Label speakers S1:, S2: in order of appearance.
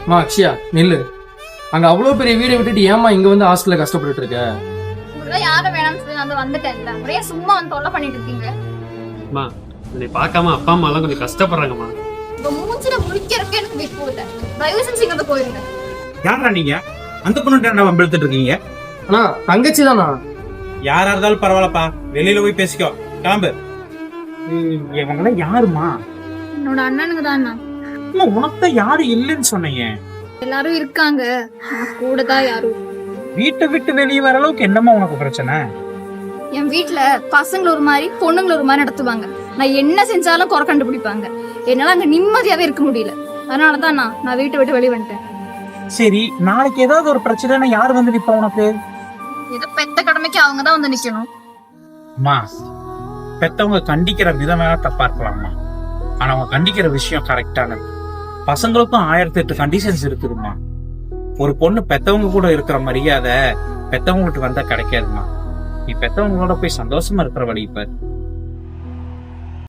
S1: மா அக்ஷயா நில்லு. அங்க அவ்வளவு பெரிய வீடை விட்டுட்டு ஏமா இங்க வந்து ஹாஸ்டல்ல கஷ்டப்பட்டுட்டு இருக்க?
S2: உங்களெல்லாம் யாரும் வேணாம்னு சொல்லி நான் வந்துட்டேன்ல. ஒரே சும்மா வந்து தொல்லை பண்ணிட்டு இருக்கீங்க.
S3: அம்மா உன்னை பார்க்காம அப்பா அம்மா எல்லாம் கொஞ்சம் கஷ்டப்படுறாங்கம்மா.
S2: உங்க மூஞ்சில முழிக்கிறதுக்கு எனக்கு விட்டு போகுது. தயவு செஞ்சு இங்க போயிருங்க.
S4: யாரா நீங்க? அந்த பொண்ணு என்ன வம்பிழுத்துட்டு இருக்கீங்க?
S1: அண்ணா தங்கச்சி தானா?
S4: யாரா இருந்தாலும் பரவாயில்லப்பா, வெளியில போய் பேசிக்கோ, கிளம்பு. இவங்கெல்லாம் யாருமா?
S2: என்னோட அண்ணனுங்க தான்.
S4: உனக்கு யாரு இல்லைன்னு சொன்னீங்க?
S2: எல்லாரும் இருக்காங்க, கூட தான் யாரும்.
S4: வீட்டை விட்டு வெளியே வர அளவுக்கு என்னமா உனக்கு பிரச்சனை?
S2: என் வீட்டுல பசங்களை ஒரு மாதிரி பொண்ணுங்களை ஒரு மாதிரி நடத்துவாங்க. நான் என்ன செஞ்சாலும் குறை கண்டுபிடிப்பாங்க. என்னால அங்க நிம்மதியாவே இருக்க முடியல. அதனாலதான் நான் வீட்டை விட்டு வெளியே வந்துட்டேன்.
S4: சரி, நாளைக்கு ஏதாவது ஒரு பிரச்சனைனா யாரு வந்து நிப்பா உனக்கு?
S2: ஏதோ பெத்த கடமைக்கு அவங்க தான் வந்து நிக்கணும்.
S4: அம்மா, பெத்தவங்க கண்டிக்கிற விதம் வேணா தப்பா இருக்கலாமா, ஆனா அவங்க கண்டிக்கிற விஷயம் கரெக்டானது. பசங்களுக்கும் 1008 கண்டிஷன்ஸ் இருக்குதுமா. ஒரு பொண்ணு பெத்தவங்க கூட இருக்கிற மரியாதை பெத்தவங்களுக்கு வந்தா கிடைக்காதுமா. நீ பெத்தவங்களோட போய் சந்தோஷமா இருக்கிற வழி இப்ப.